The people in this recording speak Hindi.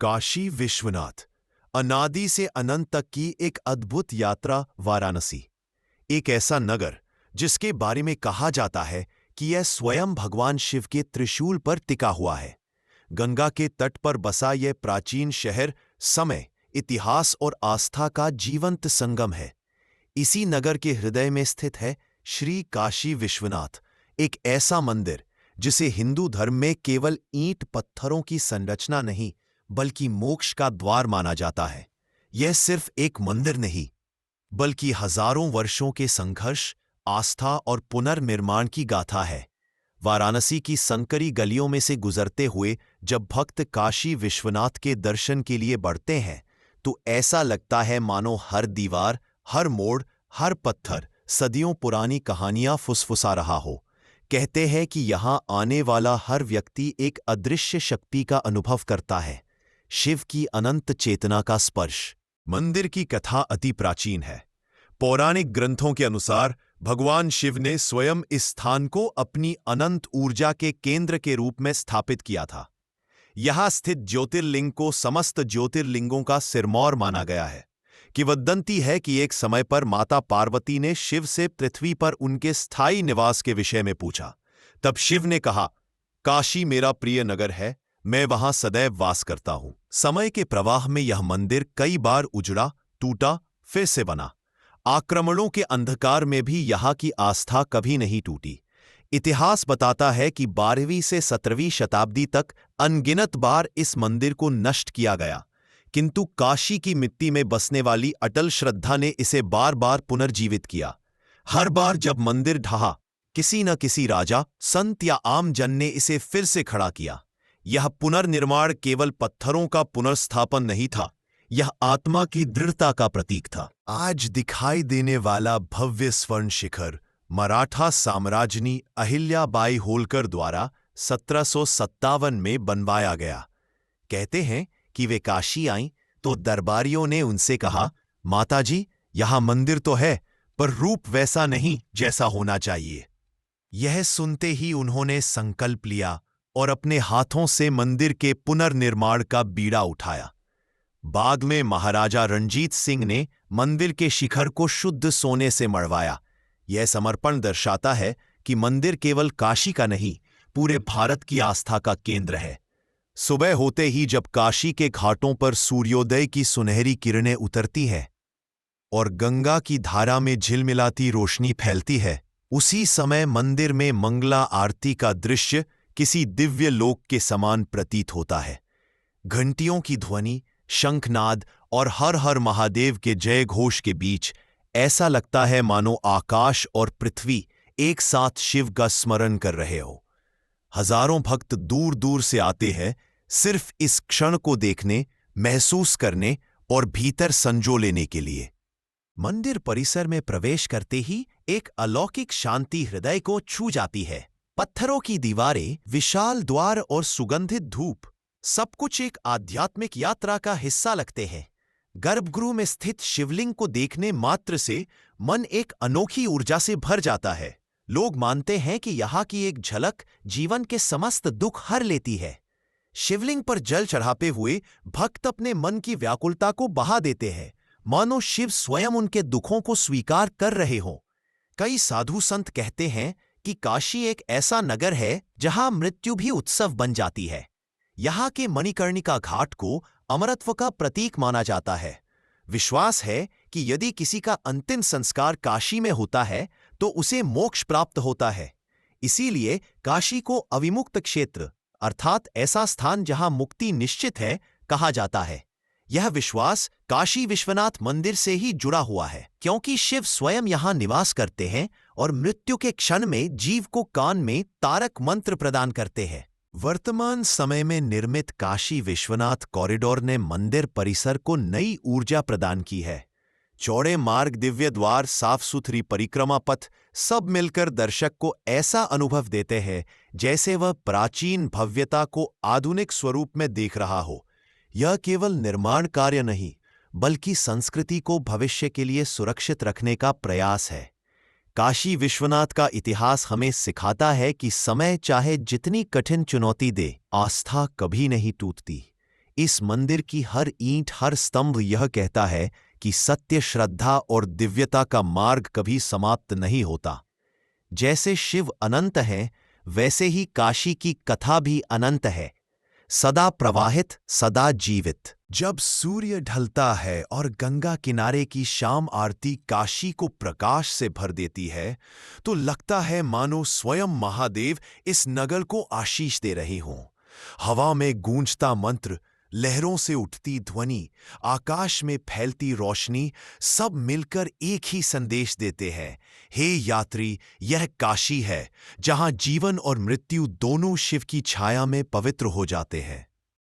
काशी विश्वनाथ, अनादि से अनंत तक की एक अद्भुत यात्रा। वाराणसी एक ऐसा नगर जिसके बारे में कहा जाता है कि यह स्वयं भगवान शिव के त्रिशूल पर टिका हुआ है। गंगा के तट पर बसा यह प्राचीन शहर समय, इतिहास और आस्था का जीवंत संगम है। इसी नगर के हृदय में स्थित है श्री काशी विश्वनाथ, एक ऐसा मंदिर जिसे हिंदू धर्म में केवल ईंट पत्थरों की संरचना नहीं बल्कि मोक्ष का द्वार माना जाता है। यह सिर्फ एक मंदिर नहीं बल्कि हजारों वर्षों के संघर्ष, आस्था और पुनर्निर्माण की गाथा है। वाराणसी की संकरी गलियों में से गुजरते हुए जब भक्त काशी विश्वनाथ के दर्शन के लिए बढ़ते हैं तो ऐसा लगता है मानो हर दीवार, हर मोड़, हर पत्थर सदियों पुरानी कहानियां फुसफुसा रहा हो। कहते हैं कि यहां आने वाला हर व्यक्ति एक अदृश्य शक्ति का अनुभव करता है, शिव की अनंत चेतना का स्पर्श। मंदिर की कथा अति प्राचीन है। पौराणिक ग्रंथों के अनुसार भगवान शिव ने स्वयं इस स्थान को अपनी अनंत ऊर्जा के केंद्र के रूप में स्थापित किया था। यहां स्थित ज्योतिर्लिंग को समस्त ज्योतिर्लिंगों का सिरमौर माना गया है। किंवदंती है कि एक समय पर माता पार्वती ने शिव से पृथ्वी पर उनके स्थायी निवास के विषय में पूछा। तब शिव ने कहा, काशी मेरा प्रिय नगर है, मैं वहां सदैव वास करता हूं। समय के प्रवाह में यह मंदिर कई बार उजड़ा, टूटा, फिर से बना। आक्रमणों के अंधकार में भी यहाँ की आस्था कभी नहीं टूटी। इतिहास बताता है कि 12वीं से 17वीं शताब्दी तक अनगिनत बार इस मंदिर को नष्ट किया गया, किंतु काशी की मिट्टी में बसने वाली अटल श्रद्धा ने इसे बार बार पुनर्जीवित किया। हर बार जब मंदिर ढहा, किसी न किसी राजा, संत या आम जन ने इसे फिर से खड़ा किया। यह पुनर्निर्माण केवल पत्थरों का पुनर्स्थापन नहीं था, यह आत्मा की दृढ़ता का प्रतीक था। आज दिखाई देने वाला भव्य स्वर्ण शिखर मराठा साम्राज्ञी अहिल्याबाई होलकर द्वारा 1757 में बनवाया गया। कहते हैं कि वे काशी आईं तो दरबारियों ने उनसे कहा, माताजी, यहां मंदिर तो है पर रूप वैसा नहीं जैसा होना चाहिए। यह सुनते ही उन्होंने संकल्प लिया और अपने हाथों से मंदिर के पुनर्निर्माण का बीड़ा उठाया। बाद में महाराजा रणजीत सिंह ने मंदिर के शिखर को शुद्ध सोने से मढ़वाया। यह समर्पण दर्शाता है कि मंदिर केवल काशी का नहीं, पूरे भारत की आस्था का केंद्र है। सुबह होते ही जब काशी के घाटों पर सूर्योदय की सुनहरी किरणें उतरती हैं और गंगा की धारा में झिलमिलाती रोशनी फैलती है, उसी समय मंदिर में मंगला आरती का दृश्य किसी दिव्य लोक के समान प्रतीत होता है। घंटियों की ध्वनि, शंखनाद और हर हर महादेव के जय घोष के बीच ऐसा लगता है मानो आकाश और पृथ्वी एक साथ शिव का स्मरण कर रहे हो। हजारों भक्त दूर दूर से आते हैं सिर्फ इस क्षण को देखने, महसूस करने और भीतर संजो लेने के लिए। मंदिर परिसर में प्रवेश करते ही एक अलौकिक शांति हृदय को छू जाती है। पत्थरों की दीवारें, विशाल द्वार और सुगंधित धूप, सब कुछ एक आध्यात्मिक यात्रा का हिस्सा लगते हैं। गर्भगृह में स्थित शिवलिंग को देखने मात्र से मन एक अनोखी ऊर्जा से भर जाता है। लोग मानते हैं कि यहाँ की एक झलक जीवन के समस्त दुख हर लेती है। शिवलिंग पर जल चढ़ाते हुए भक्त अपने मन की व्याकुलता को बहा देते हैं, मानो शिव स्वयं उनके दुखों को स्वीकार कर रहे हों। कई साधु संत कहते हैं कि काशी एक ऐसा नगर है जहां मृत्यु भी उत्सव बन जाती है। यहाँ के मणिकर्णिका घाट को अमरत्व का प्रतीक माना जाता है। विश्वास है कि यदि किसी का अंतिम संस्कार काशी में होता है तो उसे मोक्ष प्राप्त होता है। इसीलिए काशी को अविमुक्त क्षेत्र अर्थात ऐसा स्थान जहां मुक्ति निश्चित है कहा जाता है। यह विश्वास काशी विश्वनाथ मंदिर से ही जुड़ा हुआ है, क्योंकि शिव स्वयं यहां निवास करते हैं और मृत्यु के क्षण में जीव को कान में तारक मंत्र प्रदान करते हैं। वर्तमान समय में निर्मित काशी विश्वनाथ कॉरिडोर ने मंदिर परिसर को नई ऊर्जा प्रदान की है। चौड़े मार्ग, दिव्य द्वार, साफ सुथरी परिक्रमा पथ, सब मिलकर दर्शक को ऐसा अनुभव देते हैं जैसे वह प्राचीन भव्यता को आधुनिक स्वरूप में देख रहा हो। यह केवल निर्माण कार्य नहीं बल्कि संस्कृति को भविष्य के लिए सुरक्षित रखने का प्रयास है। काशी विश्वनाथ का इतिहास हमें सिखाता है कि समय चाहे जितनी कठिन चुनौती दे, आस्था कभी नहीं टूटती। इस मंदिर की हर ईंट, हर स्तंभ यह कहता है कि सत्य, श्रद्धा और दिव्यता का मार्ग कभी समाप्त नहीं होता। जैसे शिव अनंत है, वैसे ही काशी की कथा भी अनंत है, सदा प्रवाहित, सदा जीवित। जब सूर्य ढलता है और गंगा किनारे की शाम आरती काशी को प्रकाश से भर देती है, तो लगता है मानो स्वयं महादेव इस नगर को आशीष दे रहे हों। हवा में गूंजता मंत्र, लहरों से उठती ध्वनि, आकाश में फैलती रोशनी, सब मिलकर एक ही संदेश देते हैं, हे यात्री, यह काशी है जहां जीवन और मृत्यु दोनों शिव की छाया में पवित्र हो जाते हैं।